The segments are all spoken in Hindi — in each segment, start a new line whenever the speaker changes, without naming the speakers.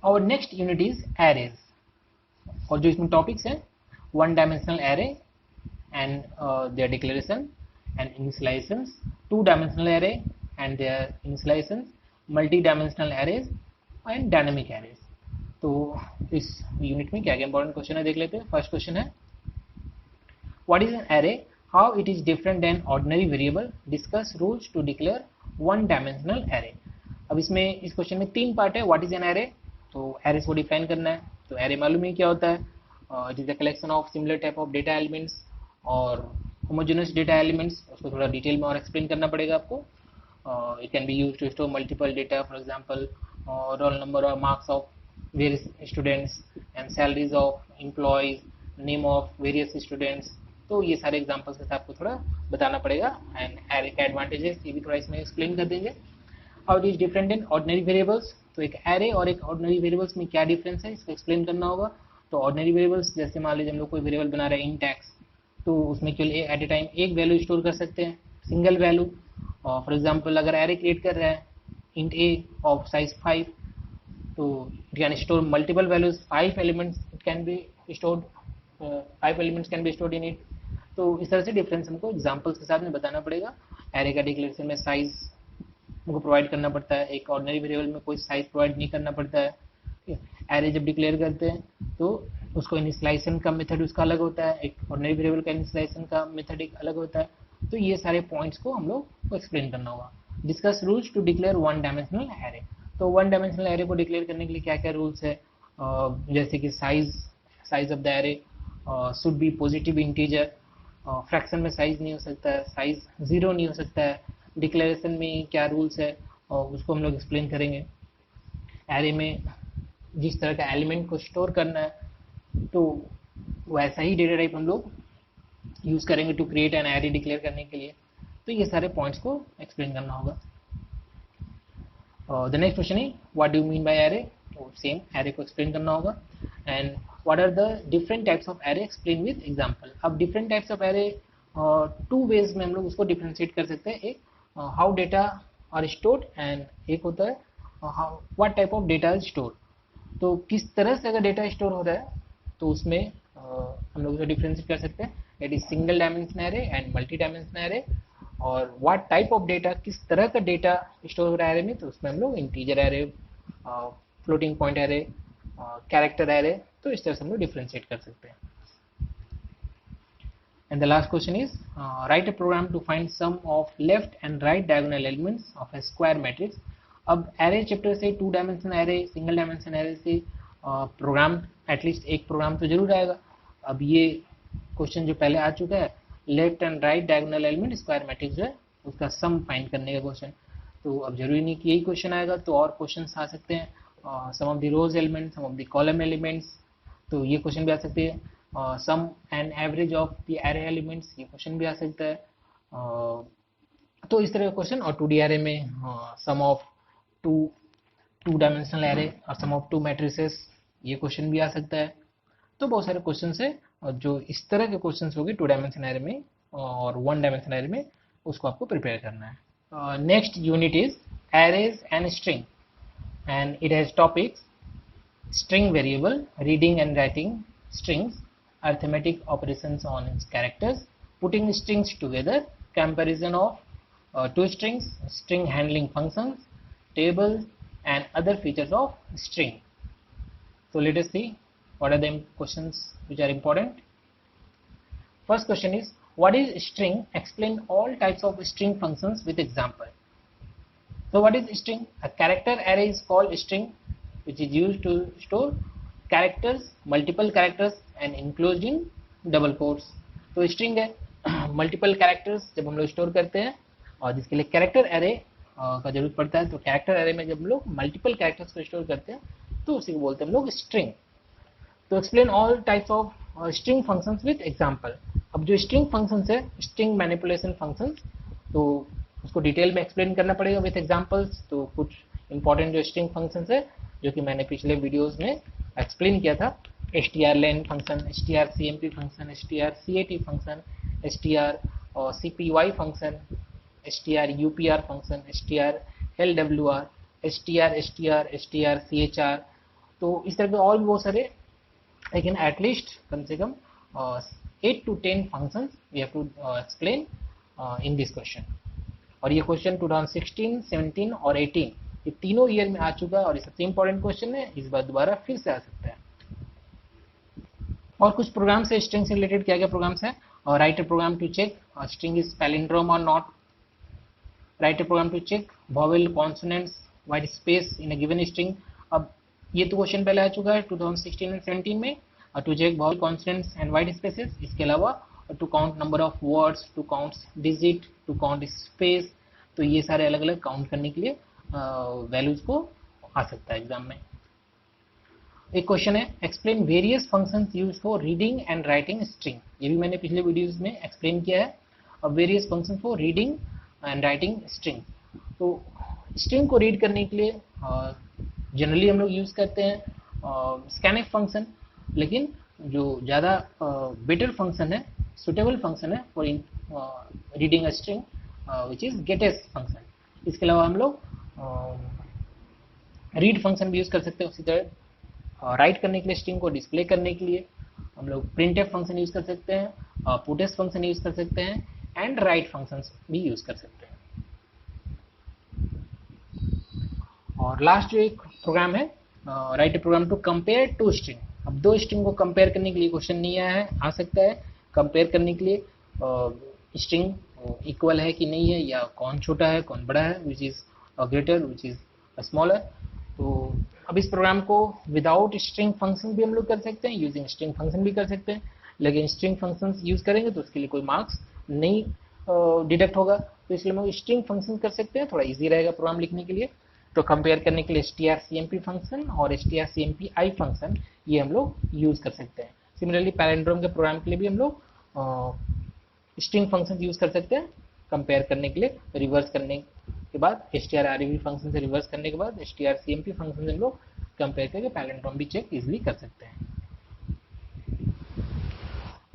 Our next unit is arrays, और जो इसमें टॉपिक्स हैं one dimensional array and their declaration and initialisations, two dimensional array and their initialisations, multi dimensional arrays and dynamic arrays. तो इस यूनिट में क्या क्या इंपॉर्टेंट क्वेश्चन है देख लेते हैं। फर्स्ट क्वेश्चन है what is an array, how it is different than ordinary variable, discuss rules to declare one dimensional array. अब इसमें इस क्वेश्चन में तीन पार्ट है। व्हाट इज एन एरे, तो एरेस को डिफाइन करना है। तो एरे मालूम ही क्या होता है, it is a collection of similar type of data elements और होमोजेनस डेटा एलिमेंट्स। उसको थोड़ा डिटेल में और एक्सप्लेन करना पड़ेगा आपको। It can be used to store multiple data, for example roll number और marks of various students and salaries of employees, name of various students. तो ये सारे एग्जांपल्स के साथ आपको थोड़ा बताना पड़ेगा एंड एरे का एडवांटेजेस ये भी थोड़ा इसमें एक्सप्लेन कर देंगे। How it is different than ordinary variables, तो एक एरे और एक ऑर्डिनरी वेरिएबल्स में क्या डिफरेंस है इसको एक्सप्लेन करना होगा। तो ऑर्डिनरी वेरिएबल्स जैसे मान लीजिए हम लोग कोई वेरिएबल बना रहे हैं इंट एक्स, तो उसमें केवल एट ए टाइम एक वैल्यू स्टोर कर सकते हैं, सिंगल वैल्यू। और फॉर एग्जांपल अगर एरे क्रिएट कर रहे हैं इंट ए ऑफ साइज 5, तो it can store multiple values, 5 elements it can be stored, 5 elements can be stored in it. तो इस तरह से डिफरेंस हमको एग्जांपल्स के साथ में बताना पड़ेगा। एरे का डिक्लेरेशन में साइज हमको प्रोवाइड करना पड़ता है, एक ऑर्डिनरी वेरिएबल में कोई साइज प्रोवाइड नहीं करना पड़ता है। एरे जब डिक्लेयर करते हैं तो उसको इनिशियलाइजेशन का मेथड उसका अलग होता है, एक ऑर्डिनरी वेरिएबल का इनिशियलाइजेशन का मेथड एक अलग होता है। तो ये सारे पॉइंट्स को हम लोग को एक्सप्लेन करना होगा। Discuss rules to declare one dimensional array, तो वन डायमेंशनल एरे को डिक्लेयर करने के लिए क्या क्या रूल्स है, जैसे कि size of the array should be positive integer, fraction में साइज नहीं हो सकता है, साइज 0 नहीं हो सकता है। डिक्लेरेशन में क्या रूल्स है और उसको हम लोग एक्सप्लेन करेंगे। एरे में जिस तरह का एलिमेंट को स्टोर करना है तो वैसा ही डेटा टाइप हम लोग यूज करेंगे to create an array declare करने के लिए। तो ये सारे पॉइंट्स को एक्सप्लेन करना होगा। द नेक्स्ट क्वेश्चन है what do you mean by array, तो सेम एरे को एक्सप्लेन करना होगा। And what are the different types of array, explain with example. अब different types of array two ways में हम लोग उसको डिफरेंशिएट कर सकते हैं। एक how data are stored and एक होता है what type of data is stored. तो किस तरह से अगर डेटा स्टोर हो रहा है तो उसमें हम लोग उसे डिफरेंशिएट कर सकते हैं। It is single dimension array and multi dimension array. और व्हाट टाइप ऑफ डेटा, किस तरह का डेटा स्टोर हो रहा है एरे में, तो उसमें हम लोग integer array, floating point array, character array, तो इस तरह से हम लोग डिफरेंशिएट कर सकते हैं। And the last question is write a program to find sum of left and right diagonal elements of a square matrix। अब एरे चैप्टर से two dimension array, single dimension array से प्रोग्राम, एटलीस्ट एक प्रोग्राम तो जरूर आएगा। अब ये क्वेश्चन जो पहले आ चुका है, left and right diagonal element square matrix जो है उसका सम फाइंड करने का क्वेश्चन। तो अब जरूरी नहीं कि यही क्वेश्चन आएगा, तो और क्वेश्चन आ सकते हैं, sum of the rows element, sum of the column elements, तो ये क्वेश्चन भी आ सकते हैं। Sum and average of the array elements, ये क्वेश्चन भी आ सकता है। तो इस तरह का क्वेश्चन। और 2D एरे में सम ऑफ टू डायमेंशनल एरे और सम ऑफ टू मैट्रिसेस, ये क्वेश्चन भी आ सकता है। तो बहुत सारे क्वेश्चन है और जो इस तरह के क्वेश्चन होंगे टू डायमेंशन एरे में और वन डायमेंशन एरे में, उसको आपको प्रिपेयर करना है। Next unit is arrays and string and it has topics string variable, reading and writing strings, arithmetic operations on its characters, putting strings together, comparison of two strings, string handling functions, tables and other features of string. So let us see what are the questions which are important. First question is what is string, explain all types of string functions with example. So what is string? A character array is called string which is used to store characters, multiple characters and enclosed in double quotes. तो string है मल्टीपल कैरेक्टर्स जब हम लोग स्टोर करते हैं और जिसके लिए कैरेक्टर एरे का जरूरत पड़ता है। तो कैरेक्टर एरे में जब हम लोग मल्टीपल कैरेक्टर्स को स्टोर करते हैं तो उसी को बोलते हैं हम लोग स्ट्रिंग। तो explain all types of string functions with example. अब जो स्ट्रिंग फंक्शंस है, स्ट्रिंग मैनिपुलेशन फंक्शंस, तो उसको डिटेल में एक्सप्लेन करना पड़ेगा विद एग्जांपल्स। तो कुछ इंपॉर्टेंट जो स्ट्रिंग फंक्शंस है जो कि मैंने पिछले वीडियोस में एक्सप्लेन किया था, strlen function, strcmp function, strcat function, strcpy function, strupr function, strlwr, strchr, strchr तो इस तरह के और भी बहुत सारे लेकिन एटलीस्ट कम से कम 8 to 10 functions we have to explain in this question. और ये क्वेश्चन 2016, 17 और 18 ये तीनों ईयर में आ चुका है और ये सबसे इंपॉर्टेंट क्वेश्चन है, इस बार दोबारा फिर से आ सकता है। और कुछ प्रोग्राम्स है स्ट्रिंग से रिलेटेड, क्या क्या प्रोग्राम्स है? Write a program to check string is palindrome और not, write a program to check vowel consonants white space in a given string. अब ये तो क्वेश्चन पहले आ चुका है 2016 and 17 में, to check vowel consonants and white spaces. इसके अलावा to count number of words, to count digit, to count space, तो ये सारे अलग अलग काउंट करने के लिए वैल्यूज को आ सकता है एग्जाम में। एक क्वेश्चन है explain various functions used for reading and writing string, ये भी मैंने पिछले वीडियोस में एक्सप्लेन किया है। अब various functions for reading and writing string, तो स्ट्रिंग को रीड करने के लिए जनरली हम लोग यूज करते हैं स्कैनफ फंक्शन, लेकिन जो ज़्यादा बेटर फंक्शन है, सुटेबल फंक्शन है for reading a string which is greatest function. इसके अलावा हम लोग रीड फंक्शन भी यूज कर सकते हैं, उसी तरह राइट करने के लिए स्ट्रिंग को डिस्प्ले करने के लिए हम लोग प्रिंटफ फंक्शन यूज कर सकते हैं, पुटफ फंक्शन यूज कर सकते हैं एंड राइट फंक्शंस भी यूज कर सकते हैं। और लास्ट जो एक प्रोग्राम है write a program to compare two string. अब दो स्ट्रिंग को कंपेयर करने के लिए क्वेश्चन नहीं आया है, आ सकता है कंपेयर करने के लिए स्ट्रिंग इक्वल है कि नहीं है, या कौन छोटा है कौन बड़ा है, which is greater which is smaller. तो अब इस प्रोग्राम को विदाउट स्ट्रिंग फंक्शन भी हम लोग कर सकते हैं, यूजिंग स्ट्रिंग फंक्शन भी कर सकते हैं, लेकिन स्ट्रिंग फंक्शंस यूज करेंगे तो उसके लिए कोई मार्क्स नहीं डिडक्ट होगा, तो इसलिए हम स्ट्रिंग फंक्शन कर सकते हैं, थोड़ा इजी रहेगा प्रोग्राम लिखने के लिए। तो कंपेयर करने के लिए strcmp फंक्शन और strcmpi फंक्शन ये हम लोग यूज कर सकते हैं। सिमिलरली पैलिंड्रोम के प्रोग्राम के लिए भी हम लोग स्ट्रिंग फंक्शन यूज कर सकते हैं कंपेयर करने के लिए, रिवर्स करने के बाद strrev फंक्शन से रिवर्स करने के बाद strcmp फंक्शन से हम लोग कंपेयर करके पैलिंड्रोम भी चेक इजिली कर सकते हैं।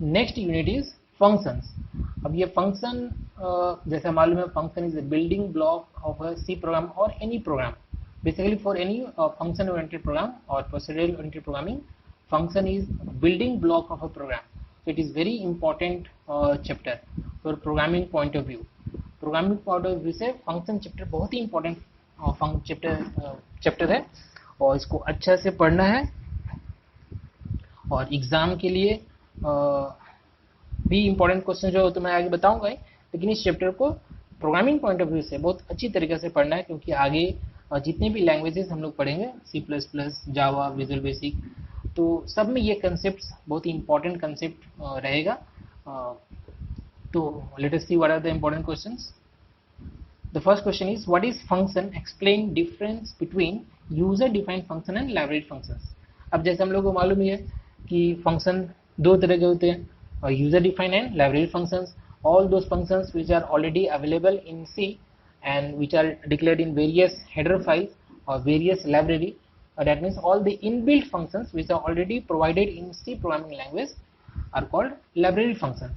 Next unit is functions. अब ये फंक्शन जैसा मालूम है, function is a building block of a C program or any program. Basically for any function oriented program or procedural oriented programming, function is building block of a program. So it is very important chapter for programming point of view. Programming point of view से function chapter बहुत ही important chapter है और इसको अच्छा से पढ़ना है और एग्जाम के लिए भी इंपॉर्टेंट क्वेश्चन जो तो मैं आगे बताऊंगा ही, लेकिन इस चैप्टर को प्रोग्रामिंग पॉइंट ऑफ व्यू से बहुत अच्छी तरीके से पढ़ना है, क्योंकि आगे जितने भी लैंग्वेजेस हम लोग पढ़ेंगे C++, जावा, विजुअल बेसिक, तो सब में ये कंसेप्ट बहुत ही इंपॉर्टेंट कंसेप्ट रहेगा। तो let us see what are the important questions. The first question is what is function, explain difference between user defined function and library functions. अब जैसे हम लोग को मालूम ही है कि फंक्शन दो तरह के होते हैं, user defined and library functions. All those functions which are already available in C and which are declared in various header files or various library, that means all the inbuilt functions which are already provided in C programming language are called library functions.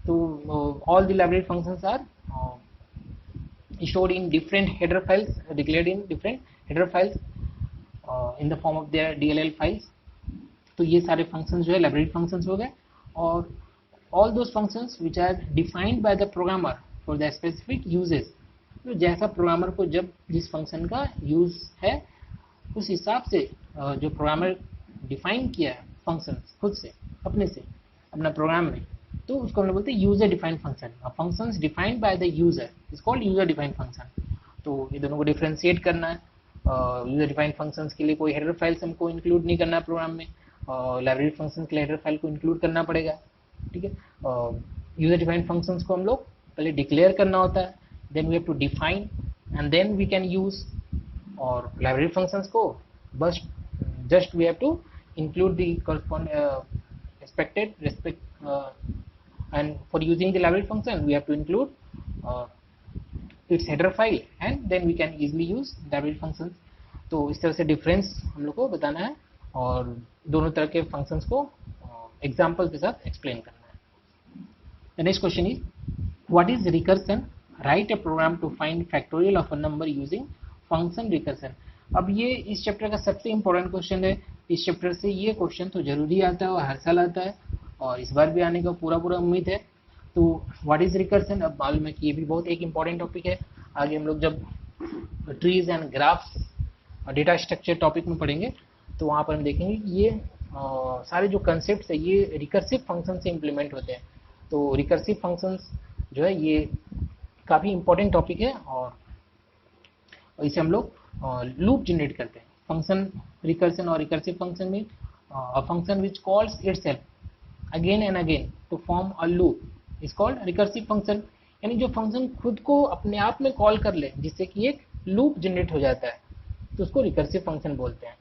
So all the library functions are stored in different header files, declared in different header files in the form of their DLL files. तो ये सारे functions जो है library functions हो गए, और all those functions which are defined by the programmer for the specific uses, तो जैसा प्रोग्रामर को जब जिस फंक्शन का यूज है उस हिसाब से जो प्रोग्रामर डिफाइन किया है फंक्शन खुद से अपने से अपना प्रोग्राम में, तो उसको हम लोग बोलते हैं user defined function. Functions defined by the user is called user defined function. तो ये दोनों को डिफरेंशिएट करना है। यूजर डिफाइंड फंक्शंस के लिए कोई हेडर फाइल्स हमको इंक्लूड नहीं करना प्रोग्राम में, लाइब्रेरी फंक्शंस के लिए हेडर फाइल को इंक्लूड करना पड़ेगा, ठीक है। यूजर डिफाइंड फंक्शंस को हम लोग पहले डिक्लेयर करना होता है, then we have to define and then we can use, और लाइब्रेरी फंक्शंस को बस just we have to include the corresponding expected and for using the library function we have to include its header file and then we can easily use library functions. तो इस तरह से डिफरेंस हम लोग को बताना है और दोनों तरह के फंक्शंस को एग्जांपल के साथ एक्सप्लेन करना है। The next question is what is recursion, write a program to find factorial of a number using function recursion. अब ये इस चैप्टर का सबसे इंपॉर्टेंट क्वेश्चन है, इस चैप्टर से ये क्वेश्चन तो जरूरी आता है और हर साल आता है, और इस बार भी आने का पूरा उम्मीद है। तो व्हाट इज रिकर्सन, अब मालूम है कि ये भी बहुत एक इंपॉर्टेंट टॉपिक है। आगे हम लोग जब trees and graphs data structure topic में पढ़ेंगे तो वहाँ पर हम देखेंगे कि ये सारे जो कंसेप्ट है ये रिकर्सिव फंक्शन से इम्प्लीमेंट होते हैं। तो रिकर्सिव फंक्शंस जो है ये काफ़ी इंपॉर्टेंट टॉपिक है, और इसे हम लोग लूप जनरेट करते हैं। फंक्शन रिकर्सन और रिकर्सिव फंक्शन में a function which calls itself again and again to form a loop is called recursive function. यानी जो फंक्शन खुद को अपने आप में कॉल कर ले जिससे कि एक लूप जनरेट हो जाता है, तो उसको रिकर्सिव फंक्शन बोलते हैं।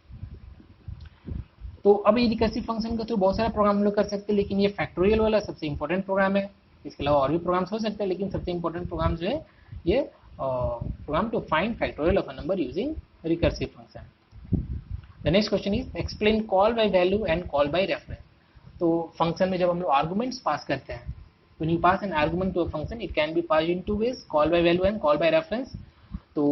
तो अब ये रिकर्सिव फंक्शन का तो बहुत सारा प्रोग्राम हम लोग कर सकते हैं, लेकिन ये फैक्टोरियल वाला सबसे इंपॉर्टेंट प्रोग्राम है। इसके अलावा और भी प्रोग्राम्स हो सकते हैं, लेकिन सबसे इंपॉर्टेंट प्रोग्राम जो है ये program to find factorial of a number using recursive function. The next question is explain call by value and call by reference. तो फंक्शन में जब हम लोग आर्गुमेंट्स पास करते हैं, when you pass an argument to a function it can be passed in two ways, call by value and call by reference। तो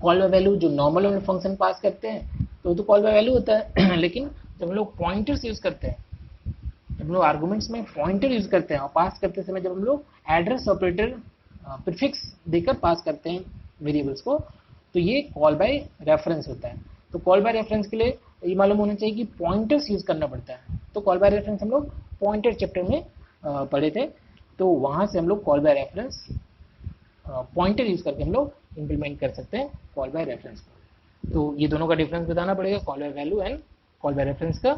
कॉल बाय वैल्यू जो नॉर्मल हम फंक्शन पास करते हैं तो कॉल बाय वैल्यू होता है लेकिन जब हम लोग पॉइंटर्स यूज करते हैं, जब हम लोग आर्गुमेंट्स में पॉइंटर यूज करते हैं और पास करते समय जब हम लोग एड्रेस ऑपरेटर प्रीफिक्स देकर पास करते हैं वेरिएबल्स को, तो ये कॉल बाय रेफरेंस होता है। तो कॉल बाय रेफरेंस के लिए ये मालूम होना चाहिए कि पॉइंटर्स यूज करना पड़ता है। तो कॉल बाय रेफरेंस हम लोग पॉइंटर चैप्टर में पढ़े थे, तो वहाँ से हम लोग call by reference pointer use करके हम लोग इम्प्लीमेंट कर सकते हैं कॉल बाय रेफरेंस को। तो ये दोनों का डिफरेंस बताना पड़ेगा, call by value and call by reference का,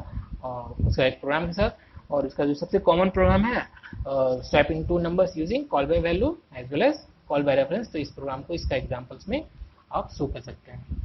उसका एक प्रोग्राम के साथ। और इसका जो सबसे कॉमन प्रोग्राम है swapping two numbers using call by value as well as call by reference, तो इस प्रोग्राम को इसका एग्जांपल्स में आप शो कर सकते हैं।